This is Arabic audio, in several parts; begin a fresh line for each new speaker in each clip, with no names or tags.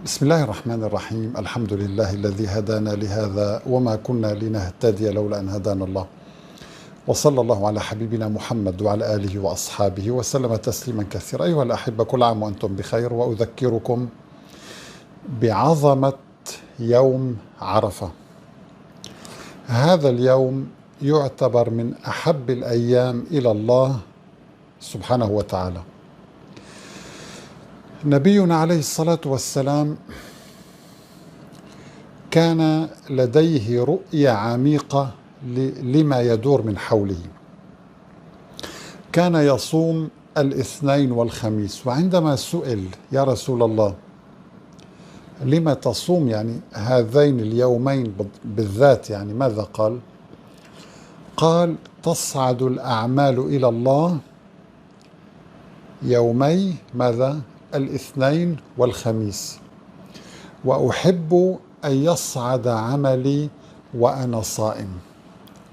بسم الله الرحمن الرحيم. الحمد لله الذي هدانا لهذا وما كنا لنهتدي لولا أن هدانا الله، وصلى الله على حبيبنا محمد وعلى آله وأصحابه وسلم تسليما كثيرا. أيها الأحبة، كل عام وأنتم بخير، وأذكركم بعظمة يوم عرفة. هذا اليوم يعتبر من أحب الأيام إلى الله سبحانه وتعالى. نبينا عليه الصلاة والسلام كان لديه رؤية عميقة لما يدور من حوله. كان يصوم الاثنين والخميس، وعندما سئل يا رسول الله لما تصوم يعني هذين اليومين بالذات، يعني ماذا قال؟ قال: تصعد الأعمال إلى الله يومي ماذا؟ الاثنين والخميس، وأحب أن يصعد عملي وأنا صائم.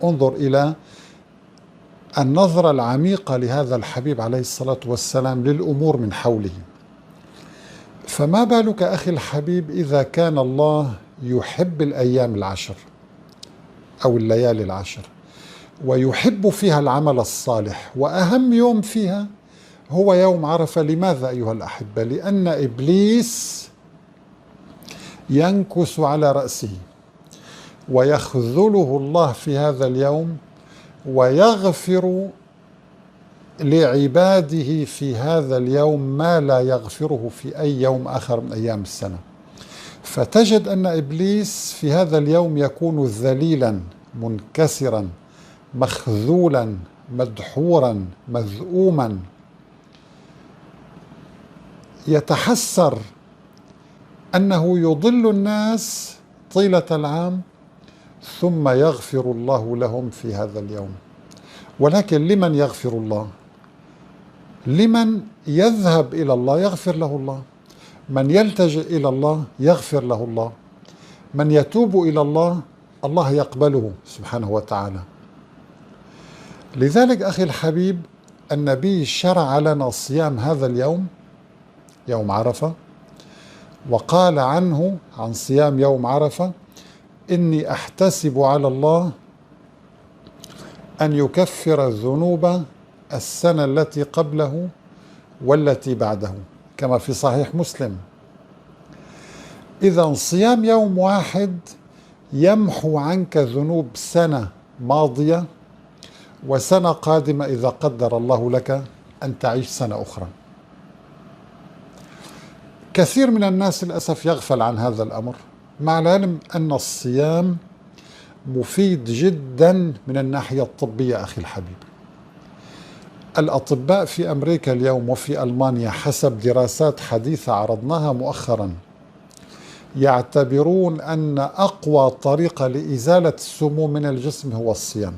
انظر إلى النظرة العميقة لهذا الحبيب عليه الصلاة والسلام للأمور من حوله. فما بالك أخي الحبيب إذا كان الله يحب الأيام العشر أو الليالي العشر، ويحب فيها العمل الصالح، وأهم يوم فيها هو يوم عرفة. لماذا أيها الأحبة؟ لأن إبليس ينكس على رأسه، ويخذله الله في هذا اليوم، ويغفر لعباده في هذا اليوم ما لا يغفره في أي يوم آخر من أيام السنة. فتجد أن إبليس في هذا اليوم يكون ذليلا منكسرا مخذولا مدحورا مذءوما، يتحسر أنه يضل الناس طيلة العام، ثم يغفر الله لهم في هذا اليوم. ولكن لمن يغفر الله؟ لمن يذهب إلى الله يغفر له الله، من يلتجئ إلى الله يغفر له الله، من يتوب إلى الله الله يقبله سبحانه وتعالى. لذلك أخي الحبيب، النبي شرع لنا صيام هذا اليوم، يوم عرفة، وقال عنه عن صيام يوم عرفة: إني أحتسب على الله أن يكفر الذنوب السنة التي قبله والتي بعده، كما في صحيح مسلم. إذا صيام يوم واحد يمحو عنك ذنوب سنة ماضية وسنة قادمة إذا قدر الله لك أن تعيش سنة أخرى. كثير من الناس للأسف يغفل عن هذا الأمر، مع العلم أن الصيام مفيد جدا من الناحية الطبية. أخي الحبيب، الأطباء في أمريكا اليوم وفي ألمانيا حسب دراسات حديثة عرضناها مؤخرا يعتبرون أن أقوى طريقة لإزالة السموم من الجسم هو الصيام.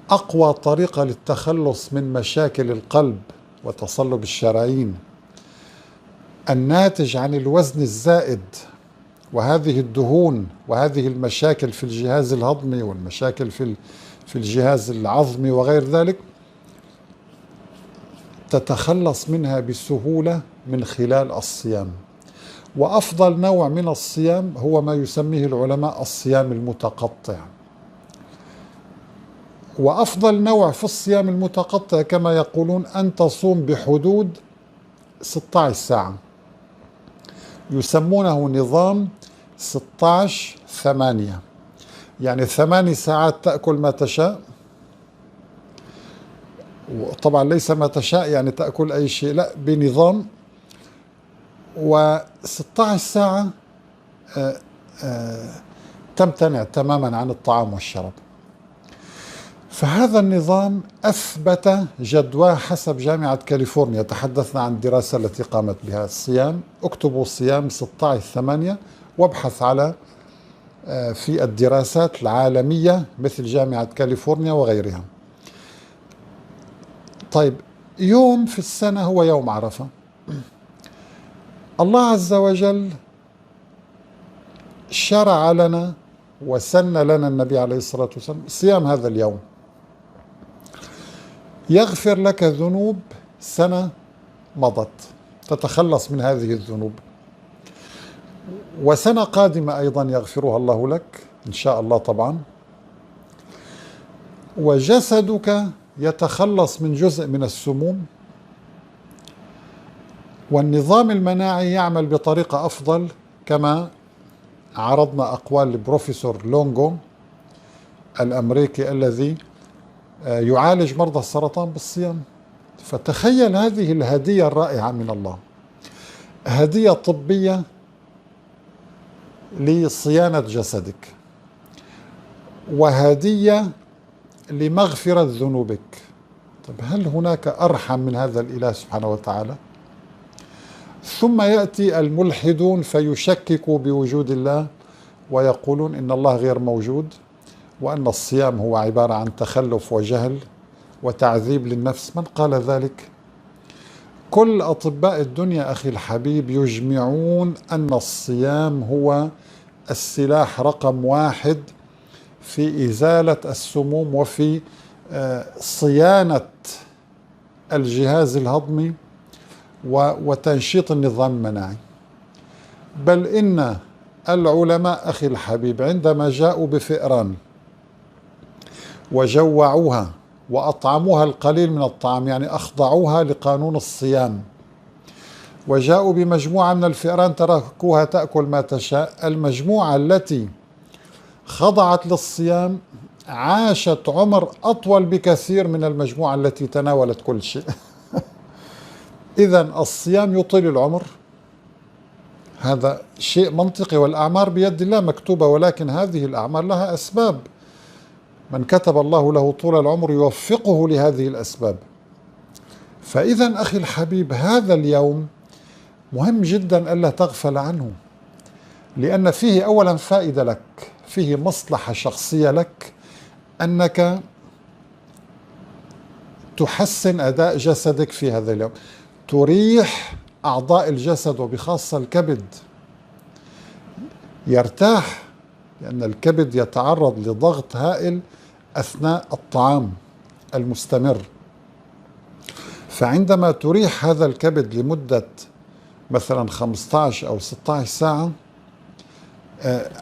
أقوى طريقة للتخلص من مشاكل القلب وتصلب الشرايين الناتج عن الوزن الزائد وهذه الدهون وهذه المشاكل في الجهاز الهضمي والمشاكل في الجهاز العظمي وغير ذلك، تتخلص منها بسهولة من خلال الصيام. وأفضل نوع من الصيام هو ما يسميه العلماء الصيام المتقطع. وأفضل نوع في الصيام المتقطع كما يقولون أن تصوم بحدود 16 ساعة، يسمونه نظام 16-8، يعني 8 ساعات تأكل ما تشاء، وطبعا ليس ما تشاء يعني تأكل أي شيء، لا، بنظام، و16 ساعة تمتنع تماما عن الطعام والشراب. فهذا النظام أثبت جدواه حسب جامعة كاليفورنيا. تحدثنا عن الدراسة التي قامت بها الصيام. اكتبوا صيام 16-8 وابحث على في الدراسات العالمية مثل جامعة كاليفورنيا وغيرها. طيب، يوم في السنة هو يوم عرفة. الله عز وجل شرع لنا وسن لنا النبي عليه الصلاة والسلام صيام هذا اليوم، يغفر لك ذنوب سنة مضت، تتخلص من هذه الذنوب. وسنة قادمة أيضا يغفرها الله لك إن شاء الله طبعا. وجسدك يتخلص من جزء من السموم، والنظام المناعي يعمل بطريقة أفضل، كما عرضنا أقوال البروفيسور لونغو الأمريكي الذي يعالج مرضى السرطان بالصيام. فتخيل هذه الهدية الرائعة من الله، هدية طبية لصيانة جسدك، وهدية لمغفرة ذنوبك. طيب هل هناك أرحم من هذا الإله سبحانه وتعالى؟ ثم يأتي الملحدون فيشككوا بوجود الله ويقولون إن الله غير موجود، وأن الصيام هو عبارة عن تخلف وجهل وتعذيب للنفس. من قال ذلك؟ كل أطباء الدنيا أخي الحبيب يجمعون أن الصيام هو السلاح رقم 1 في إزالة السموم وفي صيانة الجهاز الهضمي وتنشيط النظام المناعي. بل إن العلماء أخي الحبيب عندما جاءوا بفئران وجوعوها وأطعموها القليل من الطعام، يعني أخضعوها لقانون الصيام، وجاءوا بمجموعة من الفئران تركوها تأكل ما تشاء، المجموعة التي خضعت للصيام عاشت عمر أطول بكثير من المجموعة التي تناولت كل شيء. إذن الصيام يطيل العمر، هذا شيء منطقي، والأعمار بيد الله مكتوبة، ولكن هذه الأعمار لها أسباب. من كتب الله له طول العمر يوفقه لهذه الأسباب. فإذا أخي الحبيب هذا اليوم مهم جدا ألا تغفل عنه، لأن فيه أولا فائدة لك، فيه مصلحة شخصية لك، أنك تحسن أداء جسدك في هذا اليوم، تريح أعضاء الجسد وبخاصة الكبد يرتاح، لأن الكبد يتعرض لضغط هائل أثناء الطعام المستمر. فعندما تريح هذا الكبد لمدة مثلا 15 أو 16 ساعة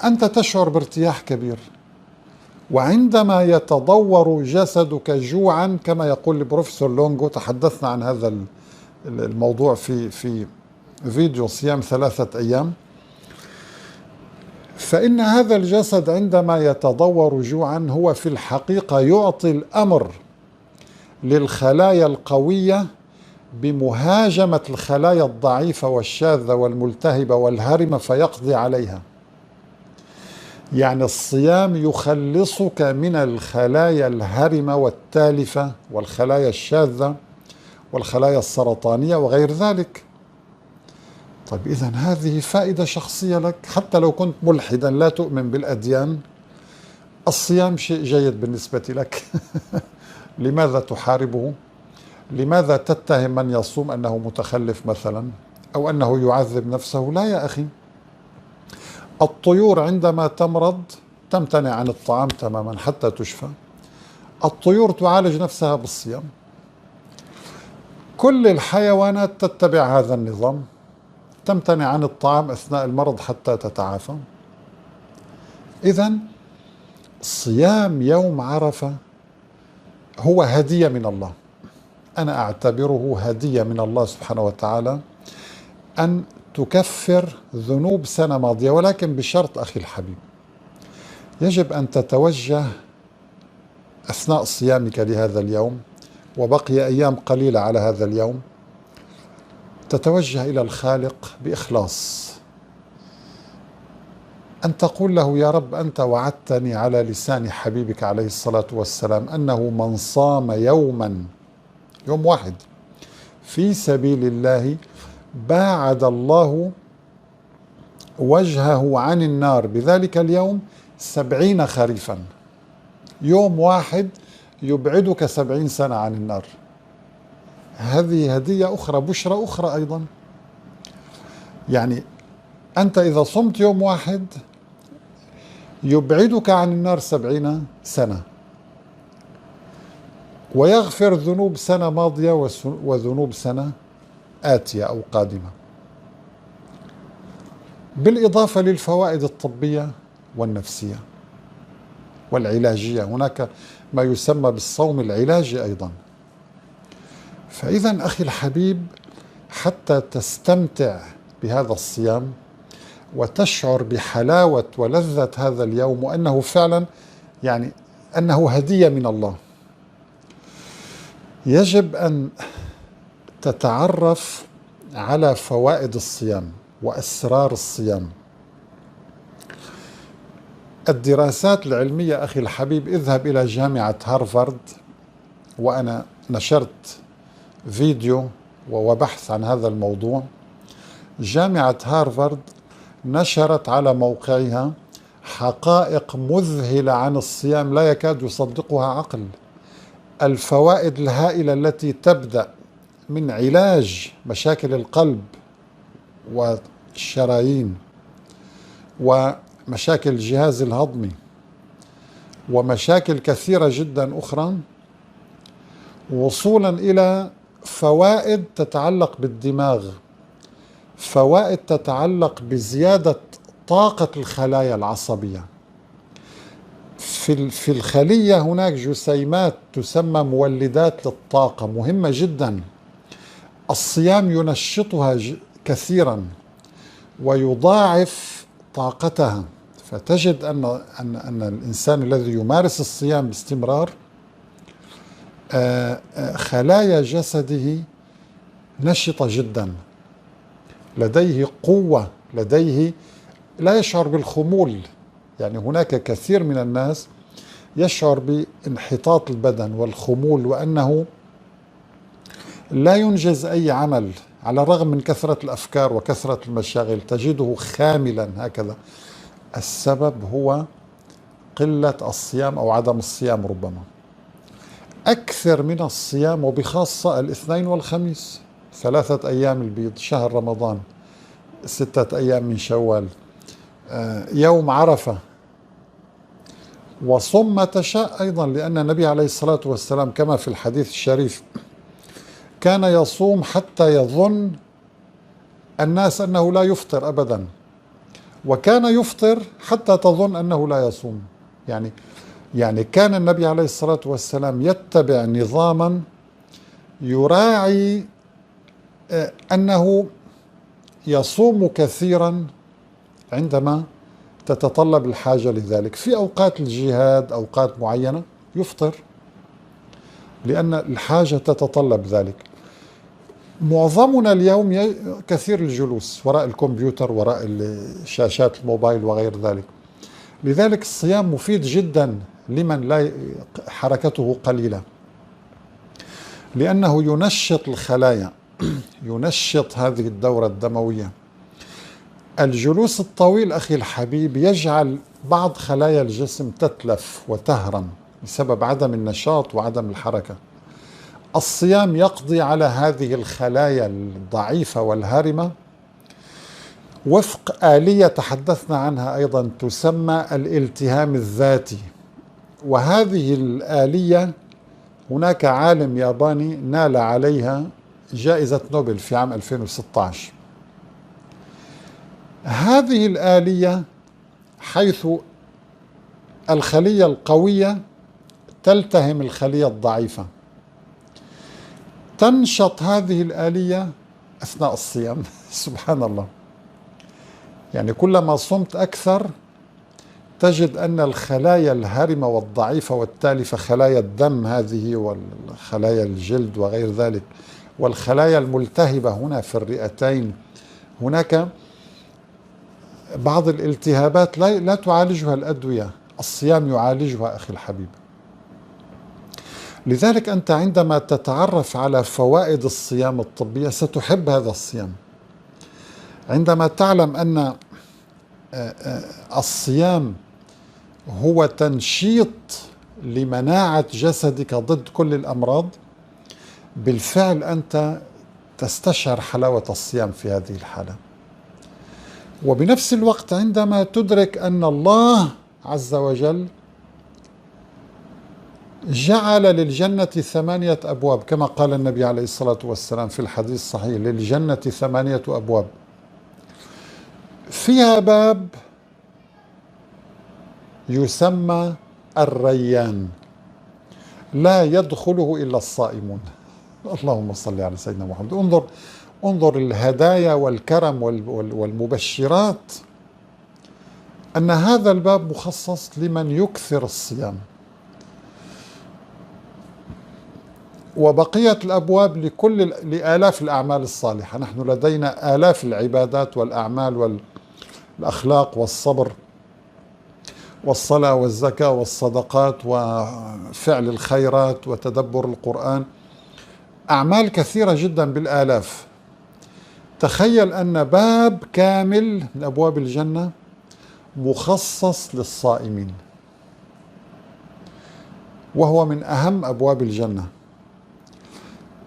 أنت تشعر بارتياح كبير. وعندما يتضور جسدك جوعا كما يقول البروفيسور لونغو، تحدثنا عن هذا الموضوع في فيديو صيام 3 أيام، فإن هذا الجسد عندما يتضور جوعا هو في الحقيقة يعطي الأمر للخلايا القوية بمهاجمة الخلايا الضعيفة والشاذة والملتهبة والهرمة فيقضي عليها. يعني الصيام يخلصك من الخلايا الهرمة والتالفة والخلايا الشاذة والخلايا السرطانية وغير ذلك. طيب إذن هذه فائدة شخصية لك، حتى لو كنت ملحدا لا تؤمن بالأديان، الصيام شيء جيد بالنسبة لك. لماذا تحاربه؟ لماذا تتهم من يصوم أنه متخلف مثلا أو أنه يعذب نفسه؟ لا يا أخي، الطيور عندما تمرض تمتنع عن الطعام تماما حتى تشفى. الطيور تعالج نفسها بالصيام. كل الحيوانات تتبع هذا النظام، تمتنع عن الطعام أثناء المرض حتى تتعافى. إذن صيام يوم عرفة هو هدية من الله، أنا أعتبره هدية من الله سبحانه وتعالى أن تكفر ذنوب سنة ماضية، ولكن بشرط أخي الحبيب، يجب أن تتوجه أثناء صيامك لهذا اليوم، وبقي أيام قليلة على هذا اليوم، تتوجه إلى الخالق بإخلاص، أن تقول له: يا رب، أنت وعدتني على لسان حبيبك عليه الصلاة والسلام أنه من صام يوما، يوم واحد، في سبيل الله باعد الله وجهه عن النار بذلك اليوم 70 خريفا. يوم واحد يبعدك 70 سنة عن النار. هذه هدية أخرى، بشرى أخرى أيضا. يعني أنت إذا صمت يوم واحد يبعدك عن النار 70 سنة، ويغفر ذنوب سنة ماضية وذنوب سنة آتية أو قادمة. بالإضافة للفوائد الطبية والنفسية والعلاجية. هناك ما يسمى بالصوم العلاجي أيضا. فإذا أخي الحبيب، حتى تستمتع بهذا الصيام وتشعر بحلاوة ولذة هذا اليوم، وأنه فعلا يعني أنه هدية من الله، يجب أن تتعرف على فوائد الصيام وأسرار الصيام. الدراسات العلمية أخي الحبيب، اذهب إلى جامعة هارفارد، وأنا نشرت فيديو وبحث عن هذا الموضوع. جامعة هارفارد نشرت على موقعها حقائق مذهلة عن الصيام لا يكاد يصدقها عقل. الفوائد الهائلة التي تبدأ من علاج مشاكل القلب والشرايين ومشاكل الجهاز الهضمي ومشاكل كثيرة جدا أخرى، وصولا إلى فوائد تتعلق بالدماغ، فوائد تتعلق بزيادة طاقة الخلايا العصبية. في الخلية هناك جسيمات تسمى مولدات للطاقة مهمة جدا، الصيام ينشطها كثيرا ويضاعف طاقتها. فتجد أن الإنسان الذي يمارس الصيام باستمرار خلايا جسده نشطة جدا، لديه قوة، لديه لا يشعر بالخمول. يعني هناك كثير من الناس يشعر بانحطاط البدن والخمول، وأنه لا ينجز أي عمل على الرغم من كثرة الأفكار وكثرة المشاغل، تجده خاملا هكذا. السبب هو قلة الصيام أو عدم الصيام. ربما أكثر من الصيام، وبخاصة الاثنين والخميس، 3 أيام البيض، شهر رمضان، 6 أيام من شوال، يوم عرفة، وصم ما تشاء أيضا، لأن النبي عليه الصلاة والسلام كما في الحديث الشريف كان يصوم حتى يظن الناس أنه لا يفطر أبدا، وكان يفطر حتى تظن أنه لا يصوم. يعني كان النبي عليه الصلاة والسلام يتبع نظاما يراعي أنه يصوم كثيرا عندما تتطلب الحاجة لذلك. في أوقات الجهاد، أوقات معينة يفطر لأن الحاجة تتطلب ذلك. معظمنا اليوم كثير الجلوس وراء الكمبيوتر، وراء شاشات الموبايل وغير ذلك. لذلك الصيام مفيد جدا لمن لا حركته قليلة، لأنه ينشط الخلايا، ينشط هذه الدورة الدموية. الجلوس الطويل أخي الحبيب يجعل بعض خلايا الجسم تتلف وتهرم بسبب عدم النشاط وعدم الحركة. الصيام يقضي على هذه الخلايا الضعيفة والهارمة وفق آلية تحدثنا عنها أيضا تسمى الالتهام الذاتي. وهذه الآلية هناك عالم ياباني نال عليها جائزة نوبل في عام 2016. هذه الآلية حيث الخلية القوية تلتهم الخلية الضعيفة، تنشط هذه الآلية أثناء الصيام. سبحان الله. يعني كلما صمت أكثر تجد أن الخلايا الهارمة والضعيفة والتالفة، خلايا الدم هذه والخلايا الجلد وغير ذلك، والخلايا الملتهبة هنا في الرئتين، هناك بعض الالتهابات لا تعالجها الأدوية، الصيام يعالجها أخي الحبيب. لذلك أنت عندما تتعرف على فوائد الصيام الطبية ستحب هذا الصيام. عندما تعلم أن الصيام هو تنشيط لمناعة جسدك ضد كل الأمراض، بالفعل أنت تستشعر حلاوة الصيام في هذه الحالة. وبنفس الوقت عندما تدرك أن الله عز وجل جعل للجنة 8 أبواب، كما قال النبي عليه الصلاة والسلام في الحديث الصحيح: للجنة 8 أبواب. فيها باب يسمى الريان، لا يدخله إلا الصائمون. اللهم صل على سيدنا محمد. انظر الهدايا والكرم والمبشرات، أن هذا الباب مخصص لمن يكثر الصيام، وبقية الأبواب لآلاف الأعمال الصالحة. نحن لدينا آلاف العبادات والأعمال والأخلاق والصبر والصلاة والزكاة والصدقات وفعل الخيرات وتدبر القرآن، أعمال كثيرة جدا بالآلاف. تخيل أن باب كامل من أبواب الجنة مخصص للصائمين، وهو من أهم أبواب الجنة.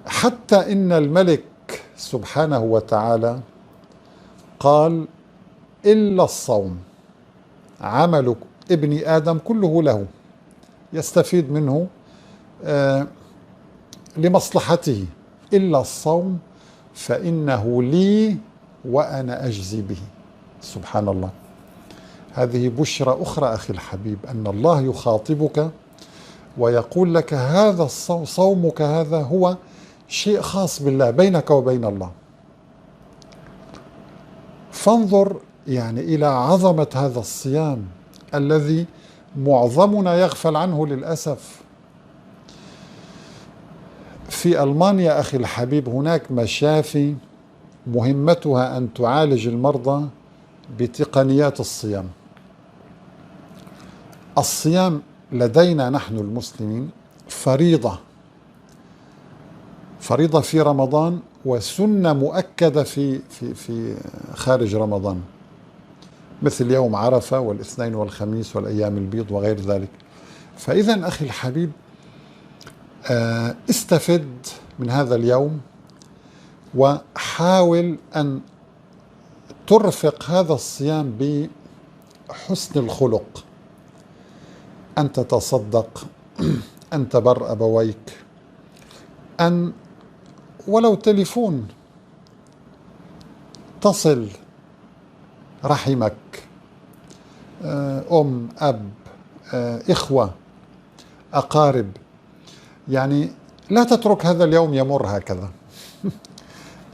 حتى إن الملك سبحانه وتعالى قال: إلا الصوم عمل ابن آدم كله له، يستفيد منه لمصلحته، إلا الصوم فإنه لي وأنا أجزي به. سبحان الله. هذه بشرى أخرى أخي الحبيب، أن الله يخاطبك ويقول لك هذا صومك هذا هو شيء خاص بالله، بينك وبين الله. فانظر يعني إلى عظمة هذا الصيام الذي معظمنا يغفل عنه للأسف. في ألمانيا أخي الحبيب هناك مشافي مهمتها أن تعالج المرضى بتقنيات الصيام. الصيام لدينا نحن المسلمين فريضة في رمضان، وسنة مؤكدة في خارج رمضان، مثل يوم عرفة والاثنين والخميس والأيام البيض وغير ذلك. فإذا أخي الحبيب استفد من هذا اليوم، وحاول أن ترفق هذا الصيام بحسن الخلق، أن تتصدق، أن تبر أبويك، أن ولو تليفون تصل رحمك، أم، أب، إخوة، أقارب. يعني لا تترك هذا اليوم يمر هكذا.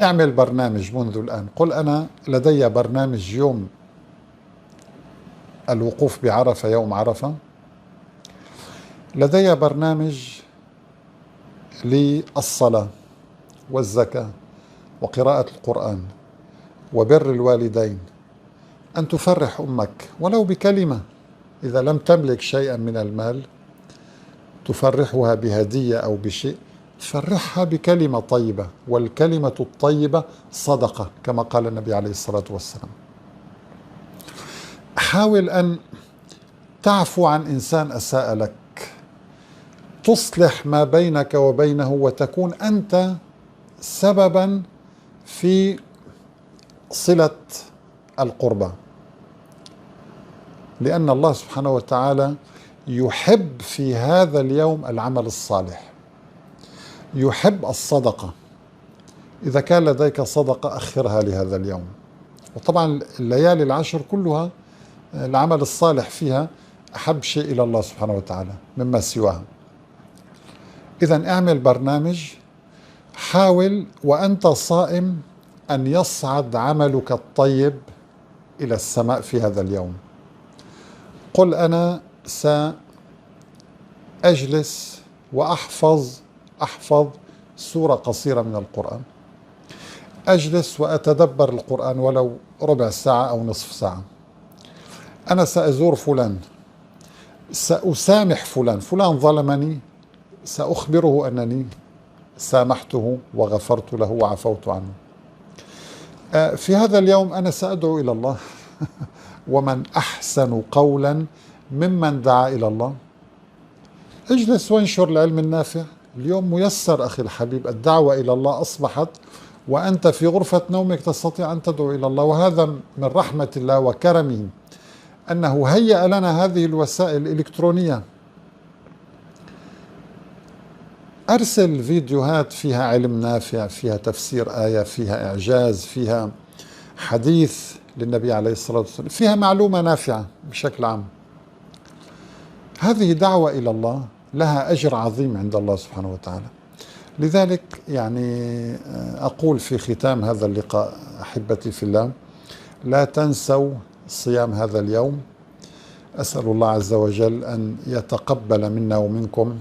اعمل برنامج منذ الآن. قل أنا لدي برنامج يوم الوقوف بعرفة، يوم عرفة لدي برنامج للصلاة والزكاة وقراءة القرآن وبر الوالدين، أن تفرح أمك ولو بكلمة، إذا لم تملك شيئا من المال تفرحها بهدية أو بشيء، فرحها بكلمة طيبة، والكلمة الطيبة صدقة كما قال النبي عليه الصلاة والسلام. حاول أن تعفو عن إنسان أساء لك، تصلح ما بينك وبينه، وتكون أنت سببا في صلة القربى، لأن الله سبحانه وتعالى يحب في هذا اليوم العمل الصالح، يحب الصدقة. إذا كان لديك صدقة أخرها لهذا اليوم. وطبعا الليالي العشر كلها العمل الصالح فيها أحب شيء إلى الله سبحانه وتعالى مما سواها. إذن اعمل برنامج، حاول وأنت صائم أن يصعد عملك الطيب إلى السماء في هذا اليوم. قل أنا سأجلس وأحفظ سورة قصيرة من القرآن، أجلس وأتدبر القرآن ولو ربع ساعة أو نصف ساعة. أنا سأزور فلان، سأسامح فلان ظلمني، سأخبره أنني سامحته وغفرت له وعفوت عنه. في هذا اليوم أنا سأدعو إلى الله. ومن أحسن قولا ممن دعا إلى الله. اجلس وانشر العلم النافع. اليوم ميسر أخي الحبيب، الدعوة إلى الله أصبحت وأنت في غرفة نومك تستطيع أن تدعو إلى الله، وهذا من رحمة الله وكرمه أنه هيأ لنا هذه الوسائل الإلكترونية. أرسل فيديوهات فيها علم نافع، فيها تفسير آية، فيها إعجاز، فيها حديث للنبي عليه الصلاة والسلام، فيها معلومة نافعة بشكل عام. هذه دعوة إلى الله لها أجر عظيم عند الله سبحانه وتعالى. لذلك يعني أقول في ختام هذا اللقاء أحبتي في الله، لا تنسوا صيام هذا اليوم. أسأل الله عز وجل أن يتقبل منا ومنكم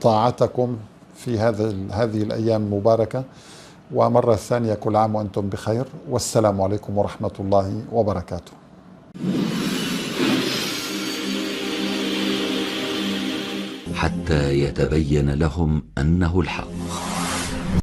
طاعتكم في هذه الأيام المباركة. ومرة ثانية كل عام وأنتم بخير، والسلام عليكم ورحمة الله وبركاته.
حتى يتبين لهم أنه الحق.